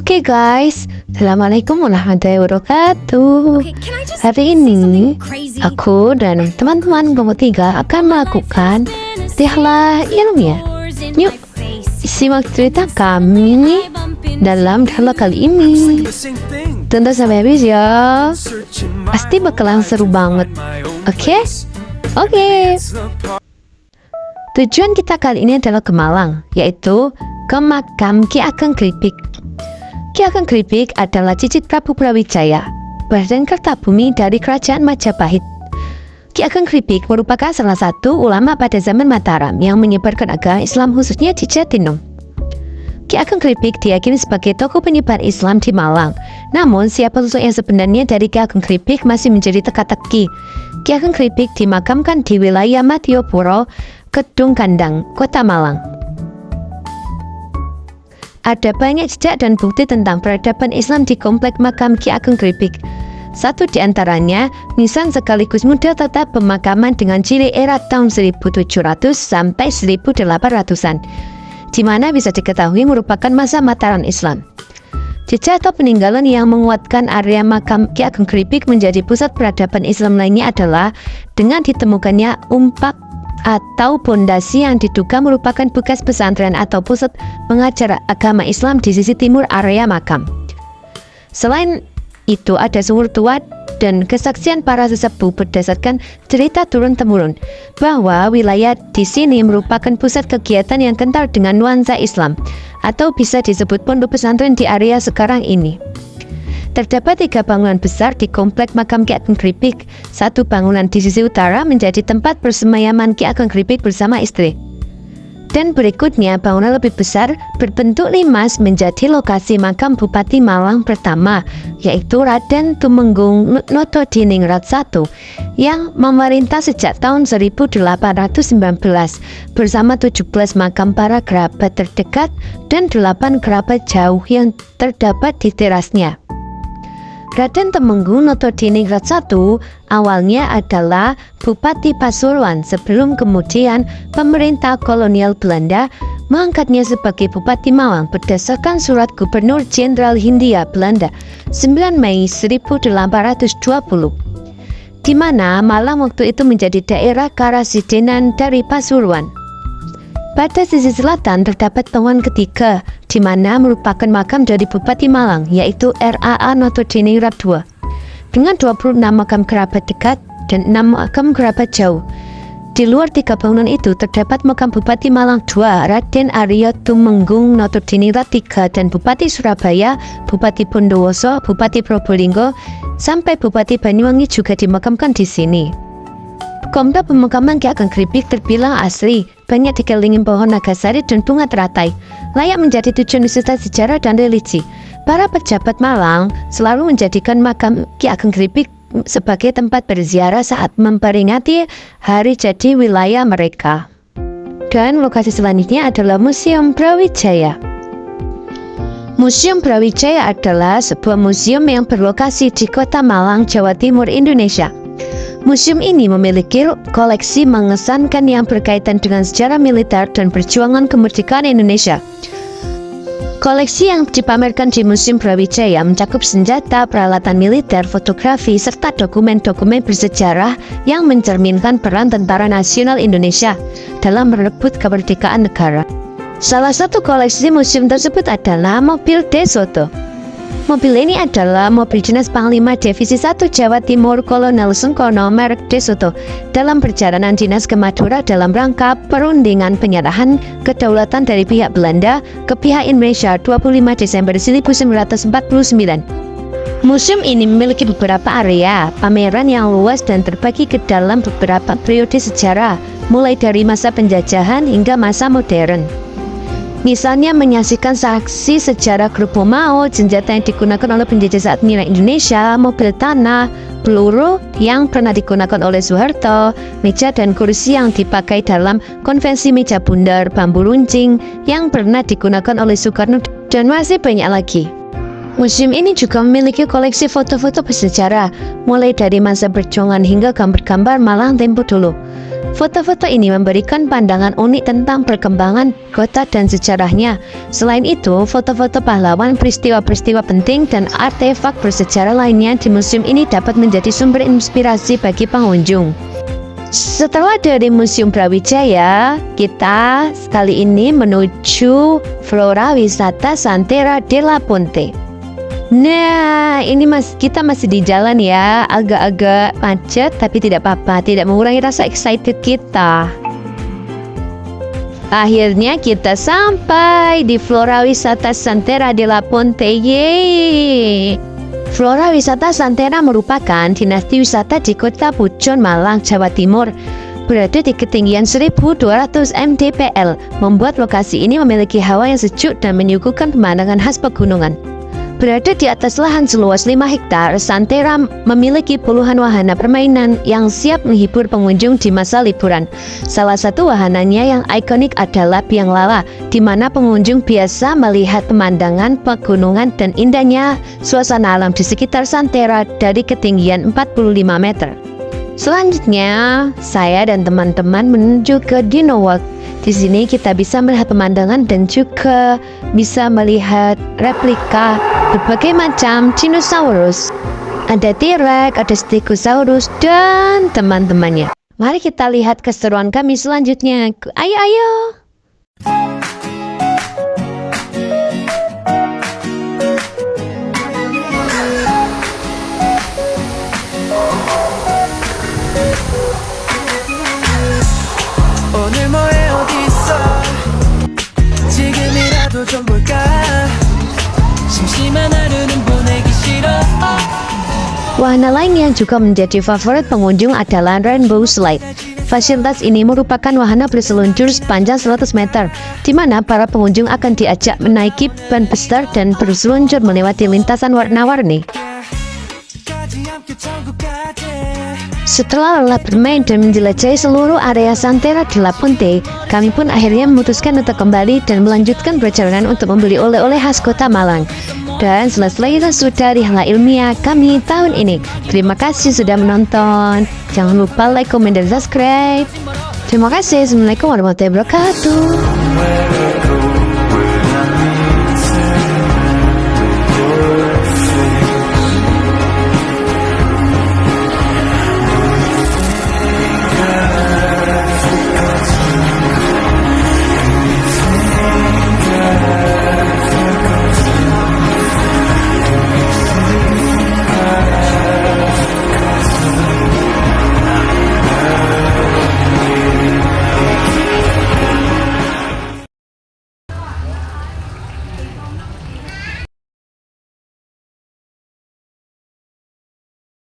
Oke guys, Assalamualaikum warahmatullahi wabarakatuh. Hari ini aku dan teman-teman bertiga akan melakukan risalah ilmiah. Yuk, simak cerita kami dalam dialog kali ini. Tonton sampai habis ya, pasti bakalan seru banget. Oke? Tujuan kita kali ini adalah ke Malang, yaitu ke makam Ki Ageng Kripik. Ki Ageng Kripik adalah cicit Prabu Brawijaya, Raden Kertabumi dari Kerajaan Majapahit. Ki Ageng Kripik merupakan salah satu ulama pada zaman Mataram yang menyebarkan agama Islam khususnya di Jatinong. Ki Ageng Kripik diyakini sebagai tokoh penyebar Islam di Malang. Namun, siapa sosok yang sebenarnya dari Ki Ageng Kripik masih menjadi teka-teki. Ki Ageng Kripik dimakamkan di wilayah Matiopuro, Kedung Kandang, Kota Malang. Ada banyak jejak dan bukti tentang peradaban Islam di komplek makam Ki Ageng Kripik. Satu di antaranya, nisan sekaligus model tata pemakaman dengan ciri era tahun 1700 sampai 1800-an, di mana bisa diketahui merupakan masa Mataram Islam. Jejak atau peninggalan yang menguatkan area makam Ki Ageng Kripik menjadi pusat peradaban Islam lainnya adalah dengan ditemukannya umpak atau pondasi yang diduga merupakan bekas pesantren atau pusat pengajar agama Islam di sisi timur area makam. Selain itu, ada sumur tua dan kesaksian para sesepuh berdasarkan cerita turun-temurun bahwa wilayah di sini merupakan pusat kegiatan yang kental dengan nuansa Islam, atau bisa disebut pondok pesantren di area sekarang ini. Terdapat 3 bangunan besar di komplek makam Ki Ageng Kripik. Satu bangunan di sisi utara menjadi tempat persemayaman Ki Ageng Kripik bersama istri. Dan berikutnya bangunan lebih besar berbentuk limas menjadi lokasi makam Bupati Malang pertama, yaitu Raden Tumenggung Notodiningrat I yang memerintah sejak tahun 1819 bersama 17 makam para kerabat terdekat dan 8 kerabat jauh yang terdapat di terasnya. Raden Tumenggung Notodiningrat I awalnya adalah Bupati Pasuruan sebelum kemudian pemerintah kolonial Belanda mengangkatnya sebagai Bupati Malang berdasarkan surat Gubernur Jenderal Hindia Belanda 9 Mei 1820, di mana Malang waktu itu menjadi daerah karasidenan dari Pasuruan. Pada sisi selatan terdapat bangunan ketiga, di mana merupakan makam dari Bupati Malang, yaitu RAA Notodiningrat II, dengan 26 makam kerabat dekat dan 6 makam kerabat jauh. Di luar 3 bangunan itu terdapat makam Bupati Malang II, Raden Arya Tumenggung Notodiningrat III, dan Bupati Surabaya, Bupati Bondowoso, Bupati Probolinggo, sampai Bupati Banyuwangi juga dimakamkan di sini. Komplek pemakaman Ki Ageng Kripik terbilang asri, banyak dikelilingi pohon nagasari dan bunga teratai, layak menjadi tujuan wisata sejarah dan religi. Para pejabat Malang selalu menjadikan makam Ki Ageng Kripik sebagai tempat berziarah saat memperingati hari jadi wilayah mereka. Dan lokasi selanjutnya adalah Museum Brawijaya. Museum Brawijaya adalah sebuah museum yang berlokasi di Kota Malang, Jawa Timur, Indonesia. Museum ini memiliki koleksi mengesankan yang berkaitan dengan sejarah militer dan perjuangan kemerdekaan Indonesia. Koleksi yang dipamerkan di Museum Brawijaya mencakup senjata, peralatan militer, fotografi, serta dokumen-dokumen bersejarah yang mencerminkan peran Tentara Nasional Indonesia dalam merebut kemerdekaan negara. Salah satu koleksi museum tersebut adalah mobil De Soto. Mobil ini adalah mobil dinas Panglima Divisi 1 Jawa Timur Kolonel Sengkono merek De Soto dalam perjalanan dinas ke Madura dalam rangka perundingan penyerahan kedaulatan dari pihak Belanda ke pihak Indonesia 25 Desember 1949. Museum ini memiliki beberapa area pameran yang luas dan terbagi ke dalam beberapa periode sejarah, mulai dari masa penjajahan hingga masa modern. Misalnya menyaksikan saksi sejarah grup Mao, senjata yang digunakan oleh penjajah saat menyerang Indonesia, mobil tanah, peluru yang pernah digunakan oleh Soeharto, meja dan kursi yang dipakai dalam konvensi meja bundar, bambu runcing yang pernah digunakan oleh Soekarno, dan masih banyak lagi. Museum ini juga memiliki koleksi foto-foto bersejarah, mulai dari masa perjuangan hingga gambar-gambar Malang tempo dulu. Foto-foto ini memberikan pandangan unik tentang perkembangan kota dan sejarahnya. Selain itu, foto-foto pahlawan, peristiwa-peristiwa penting, dan artefak bersejarah lainnya di museum ini dapat menjadi sumber inspirasi bagi pengunjung. Setelah dari Museum Brawijaya, kita kali ini menuju Flora Wisata Santera della Ponte. Nah, ini kita masih di jalan ya, agak-agak macet tapi tidak apa-apa, tidak mengurangi rasa excited kita. Akhirnya kita sampai di Flora Wisata Santera della Ponte. Yeay! Flora Wisata Santera merupakan dinasti wisata di Kota Pujon, Malang, Jawa Timur. Berada di ketinggian 1200 mdpl, membuat lokasi ini memiliki hawa yang sejuk dan menyuguhkan pemandangan khas pegunungan. Berada di atas lahan seluas 5 hektar, Santera memiliki puluhan wahana permainan yang siap menghibur pengunjung di masa liburan. Salah satu wahananya yang ikonik adalah Biang Lala, di mana pengunjung biasa melihat pemandangan pegunungan dan indahnya suasana alam di sekitar Santera dari ketinggian 45 meter. Selanjutnya, saya dan teman-teman menuju ke Dino Walk. Di sini kita bisa melihat pemandangan dan juga bisa melihat replika berbagai macam dinosaurus. Ada T-Rex, ada Stegosaurus, dan teman-temannya. Mari kita lihat keseruan kami selanjutnya. Ayo, ayo! Wahana lain yang juga menjadi favorit pengunjung adalah Rainbow Slide. Fasilitas ini merupakan wahana berseluncur sepanjang 100 meter, di mana para pengunjung akan diajak menaiki ban besar dan berseluncur melewati lintasan warna-warni. Setelah lelah bermain dan menjelajahi seluruh area Santera della Ponte, kami pun akhirnya memutuskan untuk kembali dan melanjutkan perjalanan untuk membeli oleh-oleh khas Kota Malang. Dan selesai sudah rihala ilmiah kami tahun ini. Terima kasih sudah menonton. Jangan lupa like, comment, dan subscribe. Terima kasih. Assalamualaikum warahmatullahi wabarakatuh.